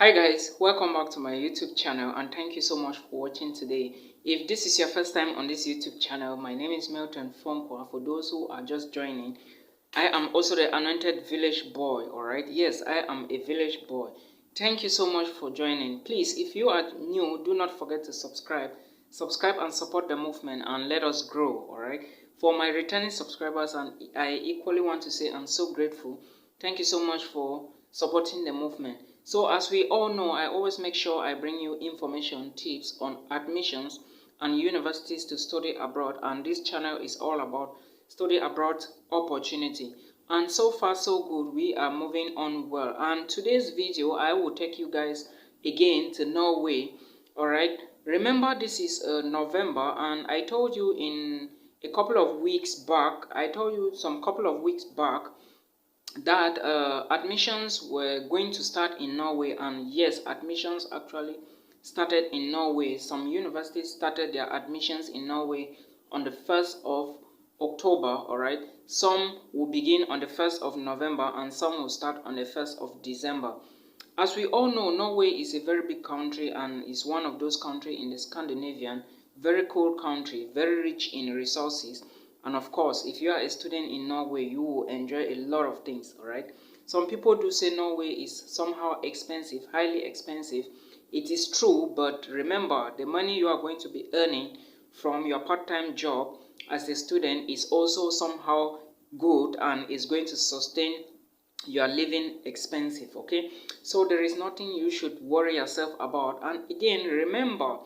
Hi guys, welcome back to my YouTube channel and thank you so much for watching today. If this is your first time on this YouTube channel, my name is Milton Fonkwa. For those who are just joining, I am also the anointed village boy, alright? Yes, I am a village boy. Thank you so much for joining. Please, if you are new, do not forget to subscribe. Subscribe and support the movement and let us grow, alright? For my returning subscribers, and I equally want to say I'm so grateful. Thank you so much for supporting the movement. So as we all know, I always make sure I bring you information, tips on admissions and universities to study abroad, and this channel is all about study abroad opportunity. And so far so good, we are moving on well. And today's video, I will take you guys again to Norway. Alright, remember this is November, and I told you in a couple of weeks back, that admissions were going to start in Norway, and yes, admissions actually started in Norway. Some universities started their admissions in Norway on the 1st of October, alright? Some will begin on the 1st of November and some will start on the 1st of December. As we all know, Norway is a very big country and is one of those countries in the Scandinavian, very cold country, very rich in resources. And of course, if you are a student in Norway, you will enjoy a lot of things, alright? Some people do say Norway is somehow expensive, highly expensive. It is true, but remember, the money you are going to be earning from your part-time job as a student is also somehow good and is going to sustain your living expensive, okay? So there is nothing you should worry yourself about. And again, remember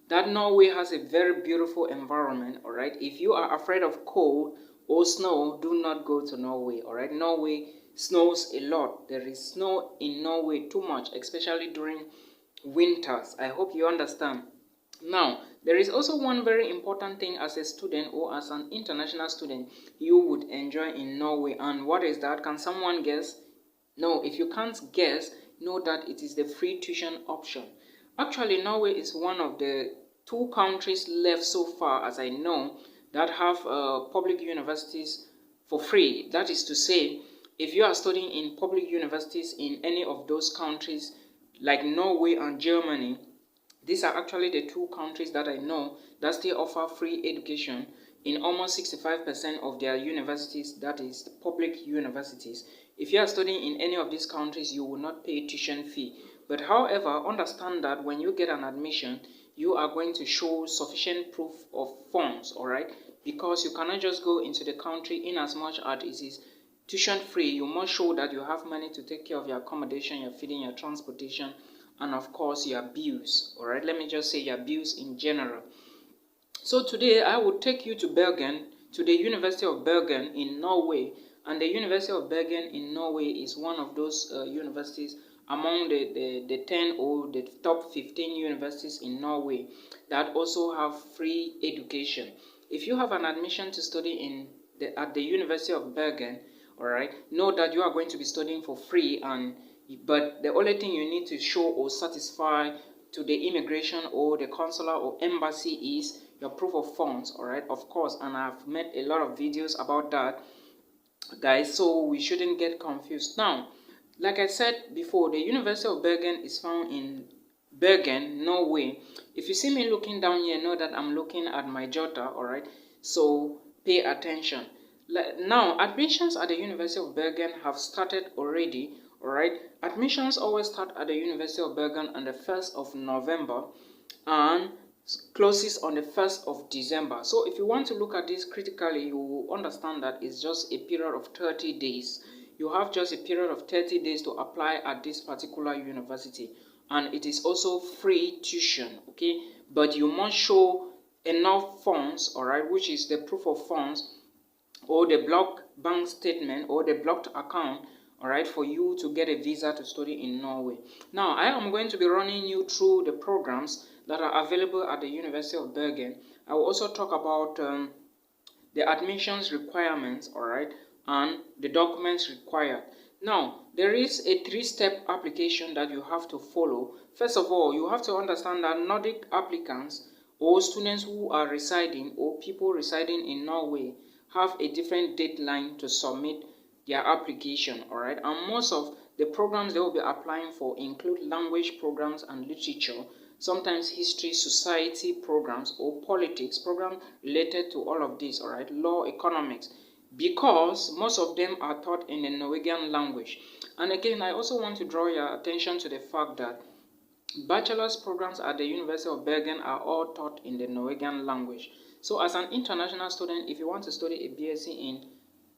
that Norway has a very beautiful environment, all right? If you are afraid of cold or snow, do not go to Norway, all right? Norway snows a lot. There is snow in Norway too much, especially during winters. I hope you understand. Now, there is also one very important thing as a student or as an international student you would enjoy in Norway. And what is that? Can someone guess? No, if you can't guess, know that it is the free tuition option. Actually, Norway is one of the two countries left so far as I know that have public universities for free. That is to say, if you are studying in public universities in any of those countries like Norway and Germany, these are actually the two countries that I know that still offer free education in almost 65% of their universities, that is public universities. If you are studying in any of these countries, you will not pay tuition fee. But however, understand that when you get an admission, you are going to show sufficient proof of funds, alright? Because you cannot just go into the country in as much as it is tuition free. You must show that you have money to take care of your accommodation, your feeding, your transportation, and of course your bills. All right, let me just say your bills in general. So today I will take you to Bergen, to the University of Bergen in Norway. And the University of Bergen in Norway is one of those universities among the 10 or the top 15 universities in Norway that also have free education. If you have an admission to study at the University of Bergen, all right, know that you are going to be studying for free, but the only thing you need to show or satisfy to the immigration or the consular or embassy is your proof of funds, all right, of course. And I've made a lot of videos about that, guys, so we shouldn't get confused. Now, like I said before, the University of Bergen is found in Bergen, Norway. If you see me looking down here, know that I'm looking at my jotter, all right, so pay attention. Now, admissions at the University of Bergen have started already, alright. Admissions always start at the University of Bergen on the 1st of November and closes on the 1st of December. So if you want to look at this critically, you will understand that it's just a period of 30 days. You have just a period of 30 days to apply at this particular university. And it is also free tuition, okay? But you must show enough funds, alright, which is the proof of funds or the blocked bank statement or the blocked account, all right, for you to get a visa to study in Norway. Now, I am going to be running you through the programs that are available at the University of Bergen. I will also talk about the admissions requirements, all right, and the documents required. Now, there is a three-step application that you have to follow. First of all, you have to understand that Nordic applicants or students who are residing or people residing in Norway have a different deadline to submit their application, all right? And most of The programs they will be applying for include language programs and literature, sometimes history, society programs, or politics programs related to all of this, all right, law, economics, because most of them are taught in the Norwegian language. And again, I also want to draw your attention to the fact that bachelor's programs at the University of Bergen are all taught in the Norwegian language. So as an international student, if you want to study a BSc in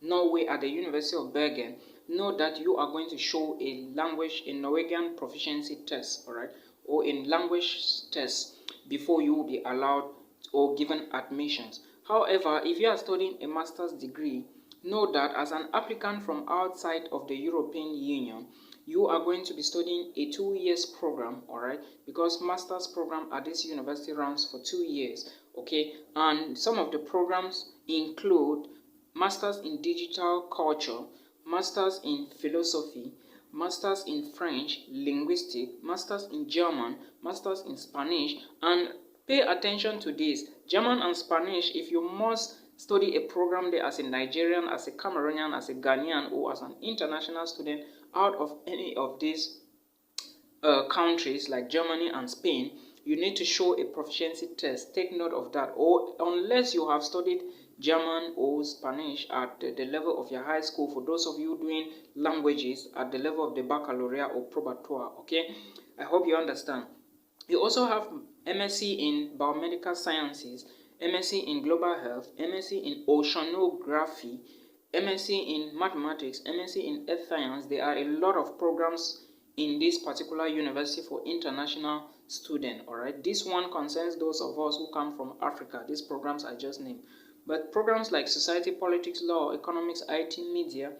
Norway at the University of Bergen, know that you are going to show a Norwegian proficiency test, all right, or a language test before you will be allowed or given admissions. However, if you are studying a master's degree, know that as an applicant from outside of the European Union, you are going to be studying a 2 years program, all right, because master's program at this university runs for 2 years, okay, and some of the programs include masters in digital culture, masters in philosophy, masters in French, linguistics, masters in German, masters in Spanish, and pay attention to this. German and Spanish, if you must study a program there as a Nigerian, as a Cameroonian, as a Ghanaian, or as an international student out of any of these countries like Germany and Spain, you need to show a proficiency test. Take note of that. Or unless you have studied German or Spanish at the level of your high school, for those of you doing languages at the level of the baccalaureate or probatoire, okay? I hope you understand. You also have MSc in biomedical sciences, MSc in global health, MSc in oceanography, MSc in mathematics, MSc in earth science. There are a lot of programs in this particular university for international students, all right? This one concerns those of us who come from Africa, these programs I just named. But programs like society, politics, law, economics, IT, media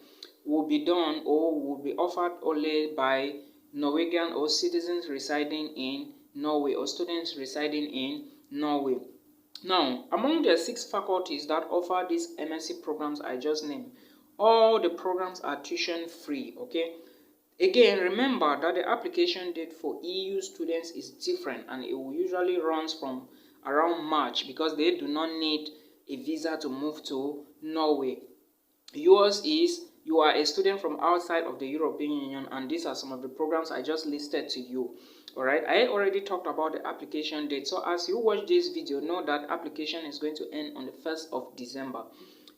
will be done or will be offered only by Norwegian or citizens residing in Norway or students residing in Norway. Now, among the 6 faculties that offer these MSc programs I just named, all the programs are tuition free, okay? Again, remember that the application date for EU students is different and it will usually runs from around March because they do not need a visa to move to Norway. Yours is you are a student from outside of the European Union, and these are some of the programs I just listed to you. All right, I already talked about the application date, so as you watch this video, know that application is going to end on the 1st of December.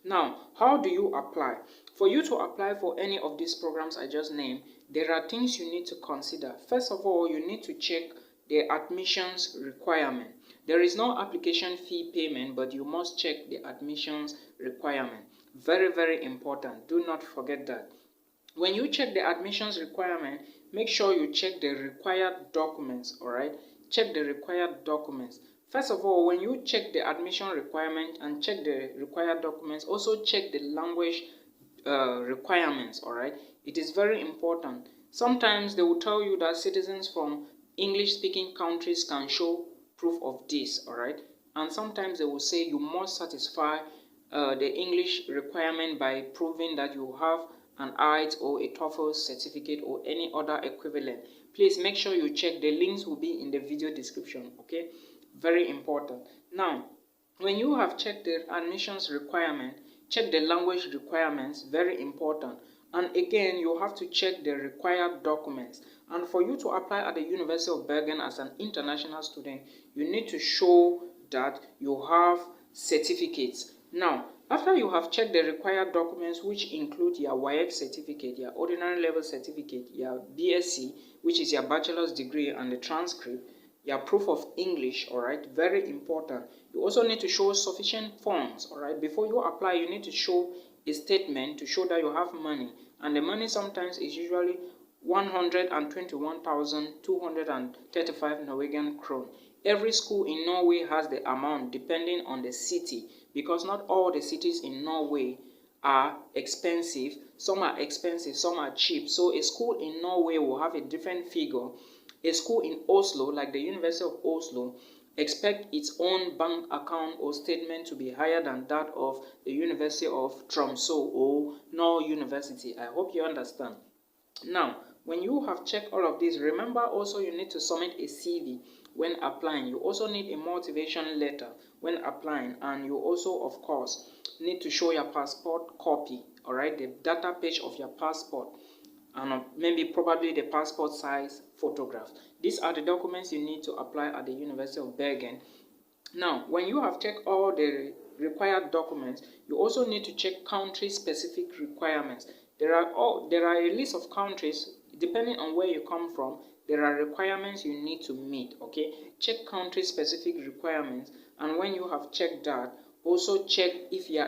Now, how do you apply? For you to apply for any of these programs I just named, there are things you need to consider. First of all, you need to check the admissions requirement. There is no application fee payment, but you must check the admissions requirement. Very, very important. Do not forget that. When you check the admissions requirement, make sure you check the required documents, all right? Check the required documents. First of all, when you check the admission requirement and check the required documents, also check the language requirements, all right? It is very important. Sometimes they will tell you that citizens from English-speaking countries can show proof of this, all right? And sometimes they will say you must satisfy the English requirement by proving that you have an IELTS or a TOEFL certificate or any other equivalent. Please make sure you check. The links will be in the video description, okay? Very important. Now, when you have checked the admissions requirement, check the language requirements, very important. And again, you have to check the required documents. And for you to apply at the University of Bergen as an international student, you need to show that you have certificates. Now, after you have checked the required documents, which include your WAEC certificate, your ordinary level certificate, your BSc, which is your bachelor's degree, and the transcript, your proof of English, all right, very important. You also need to show sufficient funds, all right. Before you apply, you need to show a statement to show that you have money, and the money sometimes is usually 121,235 Norwegian krone. Every school in Norway has the amount depending on the city, because not all the cities in Norway are expensive. Some are expensive, some are cheap. So a school in Norway will have a different figure. A school in Oslo, like the University of Oslo, expect its own bank account or statement to be higher than that of the University of Tromsø or Norway University. I hope you understand. Now, when you have checked all of this, remember also you need to submit a CV when applying. You also need a motivation letter when applying, and you also, of course, need to show your passport copy, all right, the data page of your passport. and maybe probably the passport size photograph. These are the documents you need to apply at the University of Bergen. Now, when you have checked all the required documents, you also need to check country-specific requirements. There are a list of countries. Depending on where you come from, there are requirements you need to meet. Okay, check country-specific requirements, and when you have checked that, also check if your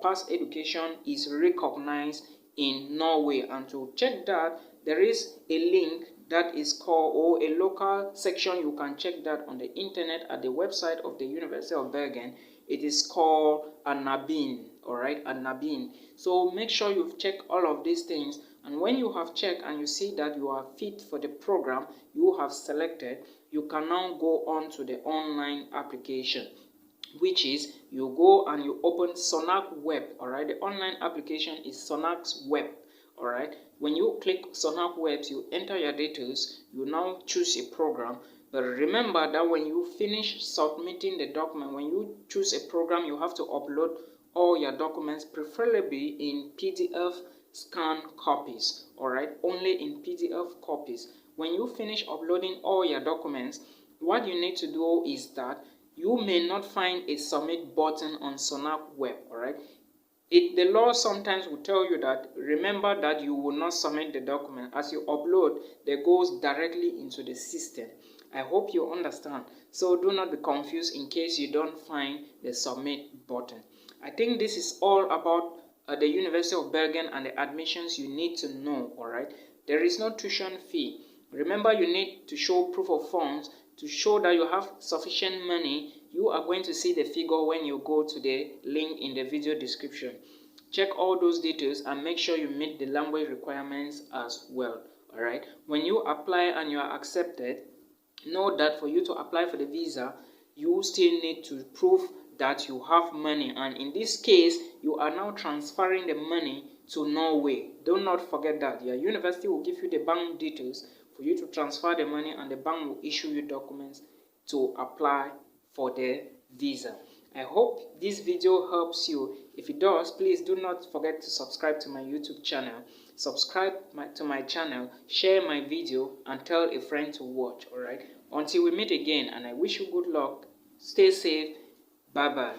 past education is recognized in Norway. And to check that, there is a link that is called, or a local section, you can check that on the internet at the website of the University of Bergen. It is called Anabin, alright, Anabin. So make sure you've checked all of these things, and when you have checked and you see that you are fit for the program you have selected, you can now go on to the online application, which is you go and you open Sonac Web. Alright, the online application is Sonac's Web. Alright, when you click Sonac Webs, you enter your details, you now choose a program. But remember that when you finish submitting the document, when you choose a program, you have to upload all your documents, preferably in PDF scan copies. Alright, only in PDF copies. When you finish uploading all your documents, what you need to do is that you may not find a submit button on Sonac Web. Alright, the law sometimes will tell you that remember that you will not submit the document. As you upload, it goes directly into the system. I hope you understand. So do not be confused in case you don't find the submit button. I think this is all about the University of Bergen and the admissions you need to know. Alright, there is no tuition fee. Remember, you need to show proof of funds to show that you have sufficient money. You are going to see the figure when you go to the link in the video description. Check all those details and make sure you meet the language requirements as well. Alright, when you apply and you are accepted, know that for you to apply for the visa, you still need to prove that you have money, and in this case, you are now transferring the money to Norway. Do not forget that your university will give you the bank details for you to transfer the money, and the bank will issue you documents to apply for the visa. I hope this video helps you. If it does, please do not forget to subscribe to my YouTube channel. Subscribe to my channel, share my video, and tell a friend to watch. Alright, until we meet again, and I wish you good luck. Stay safe. Bye bye.